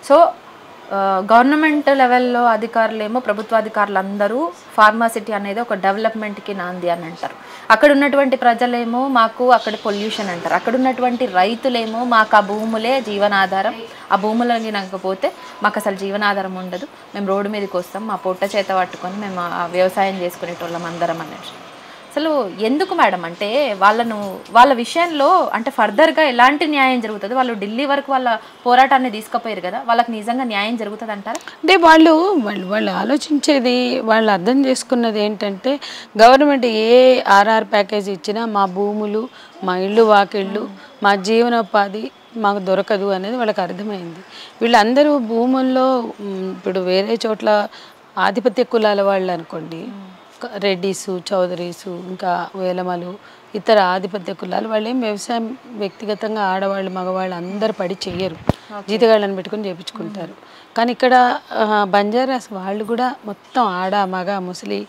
So government లెవెల్లో అధికారులేమో ప్రభుత్వాధికారులందరూ pharma city అనేది ఒక డెవలప్మెంట్కి నాంది అని అంటారు. అక్కడ ఉన్నటువంటి ప్రజలేమో మాకు అక్కడ పొల్యూషన్ అంటారు. అక్కడ ఉన్నటువంటి రైతులేమో మాకు ఆ భూములే జీవనాధారం, ఆ భూములకి నగ్గపోతే మాకు అసలు జీవనాధారం ఉండదు, మేము రోడ్డు మీదకి వస్తాం, మా పొట్ట చేత పట్టుకొని మేము వ్యవసాయం చేసుకునేటోళ్ళం అందరం అనేది. అసలు ఎందుకు మేడం అంటే వాళ్ళ విషయంలో అంటే ఫర్దర్గా ఎలాంటి న్యాయం జరుగుతుంది? వాళ్ళు ఢిల్లీ వరకు వాళ్ళ పోరాటాన్ని తీసుకుపోయారు కదా, వాళ్ళకి నిజంగా న్యాయం జరుగుతుంది అంటారా? అంటే వాళ్ళు ఆలోచించేది, వాళ్ళు అర్థం చేసుకున్నది ఏంటంటే గవర్నమెంట్ ఏ ఆర్ఆర్ ప్యాకేజ్ ఇచ్చినా మా భూములు, మా ఇళ్ళు వాకిళ్ళు, మా జీవనోపాధి మాకు దొరకదు అనేది వాళ్ళకి అర్థమైంది. వీళ్ళందరూ భూముల్లో ఇప్పుడు వేరే చోట్ల ఆధిపత్య కులాల వాళ్ళు అనుకోండి, రెడ్డిసు, చౌదరీసు, ఇంకా వేలమలు, ఇతర ఆధిపత్య కులాలు వాళ్ళు ఏం వ్యవసాయం వ్యక్తిగతంగా ఆడవాళ్ళు మగవాళ్ళు అందరు పడి చెయ్యరు, జీతగాళ్ళని పెట్టుకుని చేయించుకుంటారు. కానీ ఇక్కడ బంజారాస్ వాళ్ళు కూడా మొత్తం ఆడ మగ ముసలి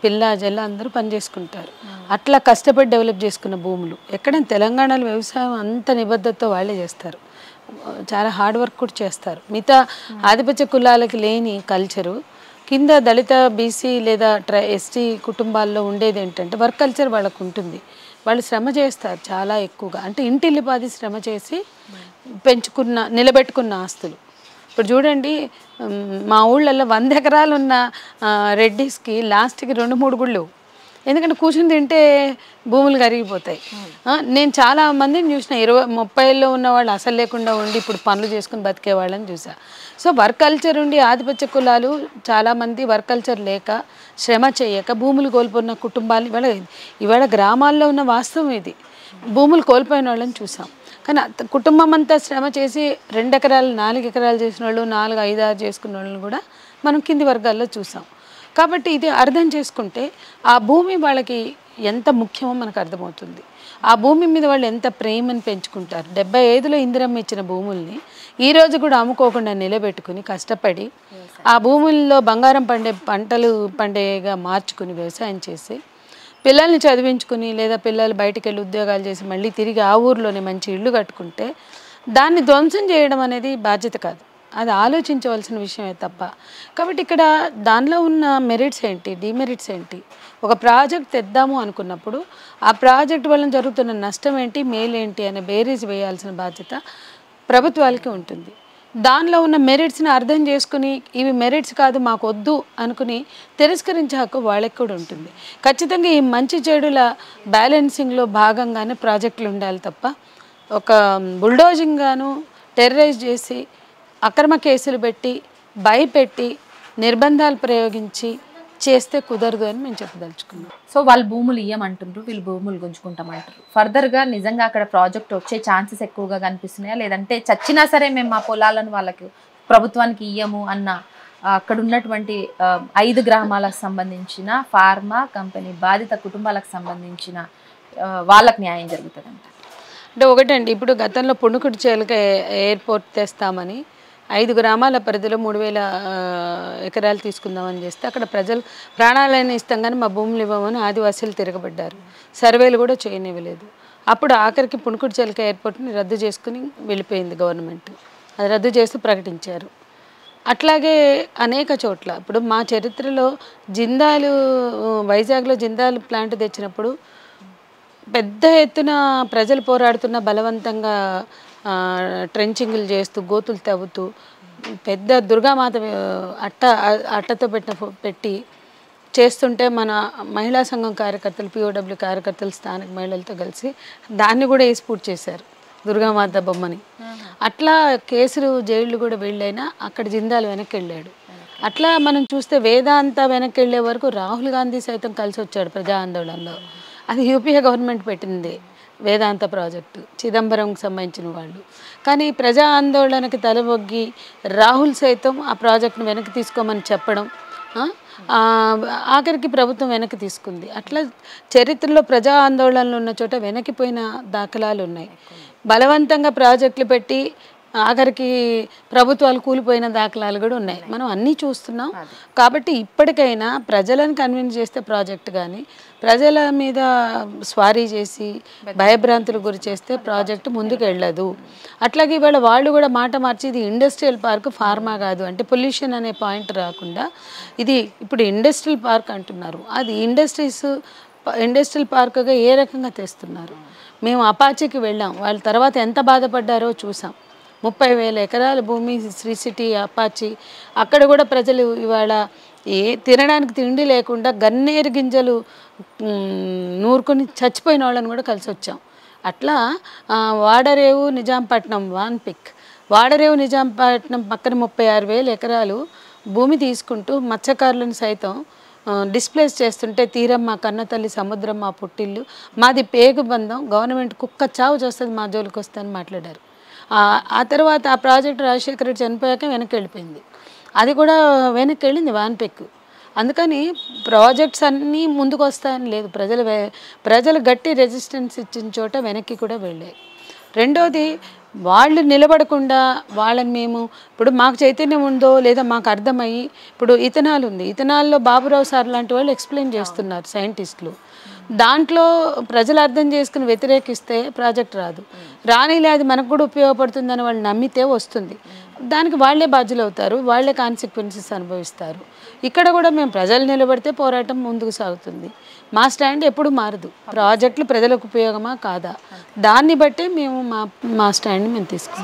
పిల్ల జల్ల అందరూ పని చేసుకుంటారు. అట్లా కష్టపడి డెవలప్ చేసుకున్న భూములు. ఎక్కడైనా తెలంగాణలో వ్యవసాయం అంత నిబద్ధతతో వాళ్ళే చేస్తారు, చాలా హార్డ్ వర్క్ కూడా చేస్తారు. మిగతా ఆధిపత్య కులాలకి లేని కల్చరు కింద దళిత, బీసీ లేదా ఎస్టీ కుటుంబాల్లో ఉండేది ఏంటంటే వర్క్ కల్చర్ వాళ్ళకు ఉంటుంది. వాళ్ళు శ్రమ చేస్తారు చాలా ఎక్కువగా, అంటే ఇంటిల్లిపాది శ్రమ చేసి నిలబెట్టుకున్న ఆస్తులు. ఇప్పుడు చూడండి, మా ఊళ్ళల్లో 100 ఎకరాలు ఉన్న రెడ్డిస్కి లాస్ట్కి 2-3 గుళ్ళు, ఎందుకంటే కూర్చుని తింటే భూములు కరిగిపోతాయి. నేను చాలా మందిని చూసిన 20-30 ఉన్న వాళ్ళు అసలు లేకుండా ఉండి ఇప్పుడు పనులు చేసుకుని బతికే వాళ్ళని చూసా. సో వర్క్ కల్చర్ ఉండి ఆధిపత్య కులాలు చాలామంది వర్క్ కల్చర్ లేక శ్రమ చేయక భూములు కోల్పోయిన కుటుంబాలు ఇవాళ గ్రామాల్లో ఉన్న వాస్తవం ఇది. భూములు కోల్పోయిన వాళ్ళని చూసాం. కానీ కుటుంబం అంతా శ్రమ చేసి 2 ఎకరాలు 4 ఎకరాలు చేసిన వాళ్ళు, 4, 5, 6 చేసుకున్న వాళ్ళని కూడా మనం కింది వర్గాల్లో చూసాం. కాబట్టి ఇది అర్థం చేసుకుంటే ఆ భూమి వాళ్ళకి ఎంత ముఖ్యమో మనకు అర్థమవుతుంది. ఆ భూమి మీద వాళ్ళు ఎంత ప్రేమను పెంచుకుంటారు. 75లో ఇందిరమ్మ ఇచ్చిన భూముల్ని ఈరోజు కూడా అమ్ముకోకుండా నిలబెట్టుకుని కష్టపడి ఆ భూముల్లో బంగారం పండేగా మార్చుకుని వ్యవసాయం చేసి పిల్లల్ని చదివించుకుని, లేదా పిల్లలు బయటికి వెళ్ళి ఉద్యోగాలు చేసి మళ్ళీ తిరిగి ఆ ఊర్లోనే మంచి ఇల్లు కట్టుకుంటే దాన్ని ధ్వంసం చేయడం అనేది బాధ్యత కాదు, అది ఆలోచించవలసిన విషయమే తప్ప. కాబట్టి ఇక్కడ దానిలో ఉన్న మెరిట్స్ ఏంటి, డిమెరిట్స్ ఏంటి, ఒక ప్రాజెక్ట్ తెద్దాము అనుకున్నప్పుడు ఆ ప్రాజెక్ట్ వలన జరుగుతున్న నష్టం ఏంటి, మేలేంటి అనే బేరీజ్ వేయాల్సిన బాధ్యత ప్రభుత్వాలకి ఉంటుంది. దానిలో ఉన్న మెరిట్స్ని అర్థం చేసుకుని ఇవి మెరిట్స్ కాదు మాకు వద్దు అనుకుని తిరస్కరించే హక్కు వాళ్ళకి కూడా ఉంటుంది. ఖచ్చితంగా ఈ మంచి చెడుల బ్యాలెన్సింగ్లో భాగంగానే ప్రాజెక్టులు ఉండాలి తప్ప ఒక బుల్డోజింగ్ గాను టెర్రరైజ్ చేసి అక్రమ కేసులు పెట్టి భయపెట్టి నిర్బంధాలు ప్రయోగించి చేస్తే కుదరదు అని మేము చెప్పదలుచుకున్నాం. సో వాళ్ళు భూములు ఇయ్యమంటారు, వీళ్ళు భూములు గుంజుకుంటామంటారు. ఫర్దర్గా నిజంగా అక్కడ ప్రాజెక్ట్ వచ్చే ఛాన్సెస్ ఎక్కువగా కనిపిస్తున్నాయా, లేదంటే చచ్చినా సరే మేము మా పొలాలను వాళ్ళకి ప్రభుత్వానికి ఇయ్యము అన్న అక్కడ ఉన్నటువంటి 5 గ్రామాలకు సంబంధించిన ఫార్మా కంపెనీ బాధిత కుటుంబాలకు సంబంధించిన వాళ్ళకి న్యాయం జరుగుతుందంట? అంటే ఒకటండి, ఇప్పుడు గతంలో పుణుకుడు చేలక ఎయిర్పోర్ట్ తెస్తామని 5 గ్రామాల పరిధిలో 3000 ఎకరాలు తీసుకుందామని చేస్తే అక్కడ ప్రజలు ప్రాణాలైనా ఇస్తాం కానీ మా భూములు ఇవ్వమని ఆదివాసీలు తిరగబడ్డారు. సర్వేలు కూడా చేయనివ్వలేదు. అప్పుడు ఆఖరికి పుణుకుడు చెలక ఎయిర్పోర్ట్ని రద్దు చేసుకుని వెళ్ళిపోయింది గవర్నమెంట్. అది రద్దు చేస్తూ ప్రకటించారు. అట్లాగే అనేక చోట్ల ఇప్పుడు మా చరిత్రలో వైజాగ్లో జిందాల్ ప్లాంట్ తెచ్చినప్పుడు పెద్ద ఎత్తున ప్రజలు పోరాడుతున్న బలవంతంగా ట్రెంచింగ్లు చేస్తూ గోతులు తవ్వుతూ పెద్ద దుర్గామాత అట్టతో పెట్టి చేస్తుంటే మన మహిళా సంఘం కార్యకర్తలు, పిఓడబ్ల్యూ కార్యకర్తలు స్థానిక మహిళలతో కలిసి దాన్ని కూడా వేసి చేశారు దుర్గామాత బొమ్మని. అట్లా కేసులు జైళ్ళు కూడా వెళ్ళైనా అక్కడ జిందాల్ వెనక్కి వెళ్ళాడు. అట్లా మనం చూస్తే వేదాంత వెనక్కి వెళ్ళే వరకు రాహుల్ గాంధీ సైతం కలిసి వచ్చాడు ప్రజా ఆందోళనలో. అది యూపీఏ గవర్నమెంట్ పెట్టింది వేదాంత ప్రాజెక్టు, చిదంబరంకి సంబంధించిన వాళ్ళు. కానీ ప్రజా ఆందోళనకి తలవొగ్గి రాహుల్ సైతం ఆ ప్రాజెక్టును వెనక్కి తీసుకోమని చెప్పడం, ఆఖరికి ప్రభుత్వం వెనక్కి తీసుకుంది. అట్లా చరిత్రలో ప్రజా ఆందోళనలు ఉన్న చోట వెనక్కిపోయిన దాఖలాలు ఉన్నాయి. బలవంతంగా ప్రాజెక్టులు పెట్టి ఆఖరికి ప్రభుత్వాలు కూలిపోయిన దాఖలాలు కూడా ఉన్నాయి. మనం అన్నీ చూస్తున్నాం. కాబట్టి ఇప్పటికైనా ప్రజలను కన్విన్స్ చేస్తే ప్రాజెక్ట్ కానీ ప్రజల మీద స్వారీ చేసి భయభ్రాంతులు గురి చేస్తే ప్రాజెక్టు ముందుకు వెళ్ళదు. అట్లాగే ఇవాళ వాళ్ళు కూడా మాట మార్చి ఇది ఇండస్ట్రియల్ పార్క్ ఫార్మా కాదు అంటే పొల్యూషన్ అనే పాయింట్ రాకుండా ఇది ఇప్పుడు ఇండస్ట్రియల్ పార్క్ అంటున్నారు. అది ఇండస్ట్రియల్ పార్క్గా ఏ రకంగా తెస్తున్నారు? మేము అపాచీకి వెళ్ళాం, వాళ్ళ తర్వాత ఎంత బాధపడ్డారో చూసాం. 30,000 ఎకరాల భూమి శ్రీ సిటీ అపాచీ, అక్కడ కూడా ప్రజలు ఇవాళ తినడానికి తిండి లేకుండా గన్నేరు గింజలు నూరుకొని చచ్చిపోయిన వాళ్ళని కూడా కలిసి వచ్చాం. అట్లా వాడరేవు నిజాంపట్నం వాడరేవు నిజాంపట్నం పక్కన 36,000 ఎకరాలు భూమి తీసుకుంటూ మత్స్యకారులను సైతం డిస్ప్లేస్ చేస్తుంటే తీరం మా కన్నతల్లి, సముద్రం మా పుట్టిల్లు, మాది పేగు బంధం, గవర్నమెంట్ కుక్క చావు చేస్తుంది మా జోలికి వస్తుందని మాట్లాడారు. ఆ తర్వాత ఆ ప్రాజెక్టు రాజశేఖర రెడ్డి చనిపోయాక వెనక్కి వెళ్ళిపోయింది. అది కూడా వెనక్కి వెళ్ళింది వాన్పెక్. అందుకని ప్రాజెక్ట్స్ అన్నీ ముందుకు వస్తాయని లేదు, ప్రజలు గట్టి రెసిస్టెన్స్ ఇచ్చిన చోట వెనక్కి కూడా వెళ్ళాయి. రెండోది వాళ్ళు నిలబడకుండా వాళ్ళని మేము ఇప్పుడు మాకు చైతన్యం ఉందో లేదా మాకు అర్థమయ్యి ఇప్పుడు ఇథనాల్ ఉంది, ఇథనాల్లో బాబురావు సార్ లాంటి వాళ్ళు ఎక్స్ప్లెయిన్ చేస్తున్నారు సైంటిస్టులు. దాంట్లో ప్రజలు అర్థం చేసుకుని వ్యతిరేకిస్తే ప్రాజెక్ట్ రానిలే అది మనకు కూడా ఉపయోగపడుతుందని వాళ్ళు నమ్మితే వస్తుంది. దానికి వాళ్ళే బాధ్యులు అవుతారు, వాళ్ళే కాన్సిక్వెన్సెస్ అనుభవిస్తారు. ఇక్కడ కూడా మేము ప్రజలు నిలబడితే పోరాటం ముందుకు సాగుతుంది. మా స్టాండ్ ఎప్పుడు మారదు. ప్రాజెక్టులు ప్రజలకు ఉపయోగమా కాదా దాన్ని బట్టే మేము మా స్టాండ్ని మేము తీసుకుంటాం.